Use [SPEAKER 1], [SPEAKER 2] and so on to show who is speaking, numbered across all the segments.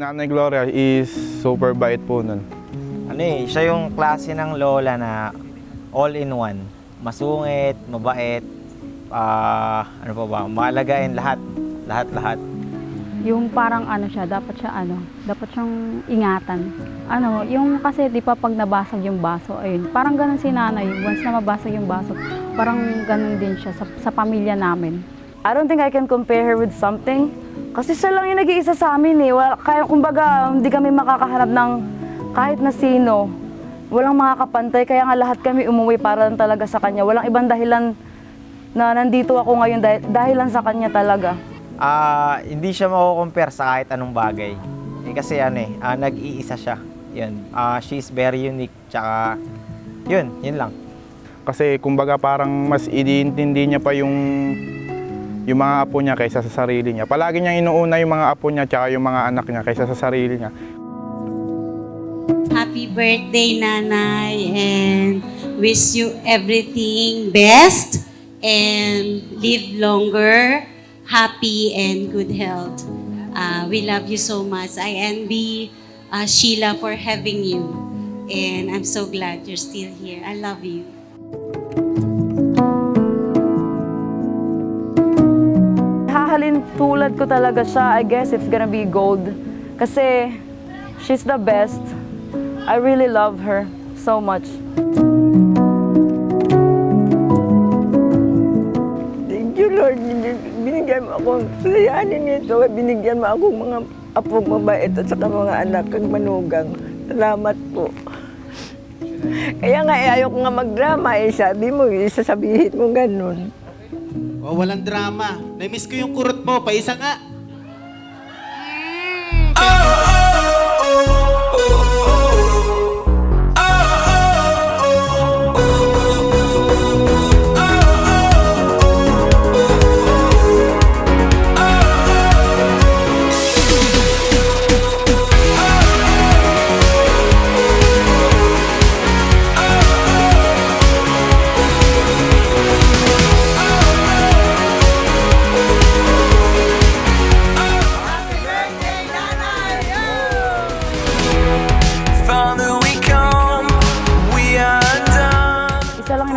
[SPEAKER 1] Nanay Gloria is super bait po nun.
[SPEAKER 2] Siya yung klase ng lola na all-in-one. Masungit, mabait, ano pa ba, maalagain lahat.
[SPEAKER 3] Yung parang siya, dapat siyang ingatan. Yung kasi di pa pag nabasag yung baso, ayun, parang ganun si nanay, once na mabasag yung baso, parang ganun din siya sa pamilya namin.
[SPEAKER 4] I don't think I can compare her with something. Kasi siya lang yung nag-iisa sa amin eh. Kaya kumbaga, hindi kami makakahanap ng kahit na sino. Walang makakapantay, kaya nga lahat kami umuwi para lang talaga sa kanya. Walang ibang dahilan na nandito ako ngayon dahil lang sa kanya talaga.
[SPEAKER 2] Hindi siya mako-compare sa kahit anong bagay. Kasi nag-iisa siya. Yun. She's very unique. Tsaka, yun lang.
[SPEAKER 1] Kasi kumbaga parang mas iniintindi niya pa yung mga apo niya kaysa sa sarili niya. Palagi niyang inuuna yung mga apo niya tsaka yung mga anak niya kaysa sa sarili niya.
[SPEAKER 5] Happy birthday, Nanay, and wish you everything best and live longer, happy and good health. We love you so much. I envy Sheila for having you, and I'm so glad you're still here. I love you.
[SPEAKER 4] Hahalin tulad ko talaga siya. I guess it's gonna be gold. Kasi she's the best. I really love her so much.
[SPEAKER 6] Thank you, Lord. Binigyan mo akong sayanin nito. Binigyan mo akong mga apong mabait at saka mga anak kang manugang. Salamat po. Kaya nga, ayaw ko nga magdrama. Sabi mo, sasabihin mo ganun.
[SPEAKER 7] Oh, walang drama. Na-miss ko yung kurot mo. Paisa nga.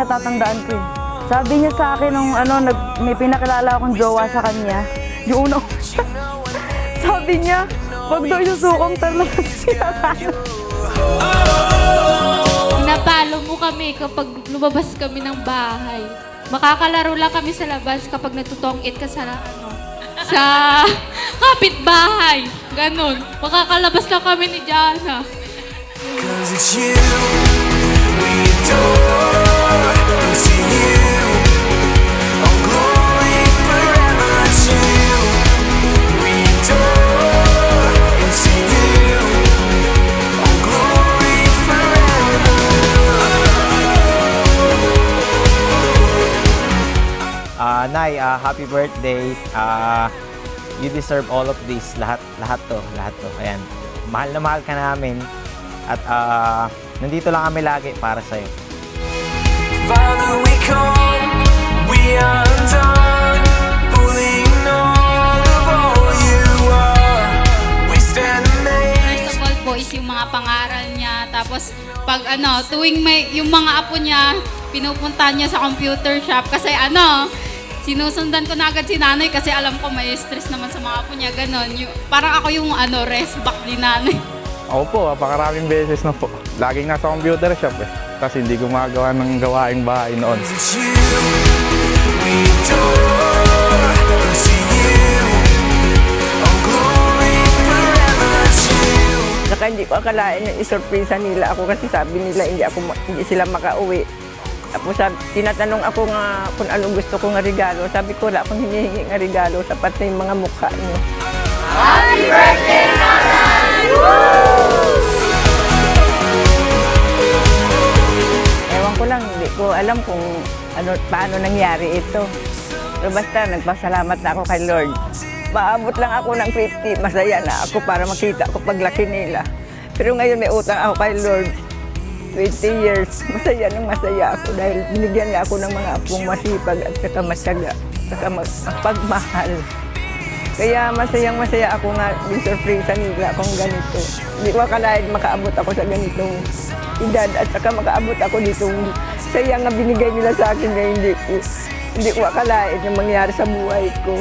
[SPEAKER 4] Natatandaan ko eh. Sabi niya sa akin nung may pinakilala akong jowa sa kanya. Yung una sabi niya, wag daw yung sukong talaga siya.
[SPEAKER 8] Pinapalo mo kami kapag lumabas kami ng bahay. Makakalaro lang kami sa labas kapag natutongit ka sa sa kapitbahay. Ganon. Makakalabas lang kami ni Jana.
[SPEAKER 2] Nay, happy birthday. You deserve all of this. Lahat to. Ayan. Mahal na mahal ka namin. At nandito lang kami lagi para sa'yo.
[SPEAKER 9] Father, we come, we are undone, fully known of all you are. We stand amazed.
[SPEAKER 8] First of all po is yung mga pangaral niya. Tapos pag tuwing may yung mga apo niya, pinupunta niya sa computer shop kasi sinusundan ko na agad si nanay kasi alam ko may stress naman sa mga apo niya, ganon. Parang ako yung rest back ni nanay.
[SPEAKER 1] Ako po, napakaraming beses na po. Laging nasa computer shop eh. Kasi hindi gumagawa ng gawaing bahay noon.
[SPEAKER 6] Saka hindi ko akalain na isurpresa nila ako kasi sabi nila hindi sila makauwi. Tapos tinatanong ako nga kung anong gusto ko nga regalo. Sabi ko, wala akong hinihingi nga regalo, sapat na yung mga mukha niyo.
[SPEAKER 9] Happy birthday, Nanay!
[SPEAKER 6] Ewan ko lang, hindi ko alam kung paano nangyari ito. Pero basta, nagpasalamat na ako kay Lord. Maabot lang ako ng 50, masaya na ako para makita ko paglaki nila. Pero ngayon may utang ako kay Lord. 20 years, masaya ako dahil binigyan niya ako ng mga apong masipag at saka matyaga, saka pagmahal. Kaya masayang-masaya ako nga din surprise nila akong ganito. Hindi ko akalain makaabot ako sa ganitong edad at saka makaabot ako ditong saya nga binigay nila sa akin na hindi ko akalain na mangyari sa buhay ko.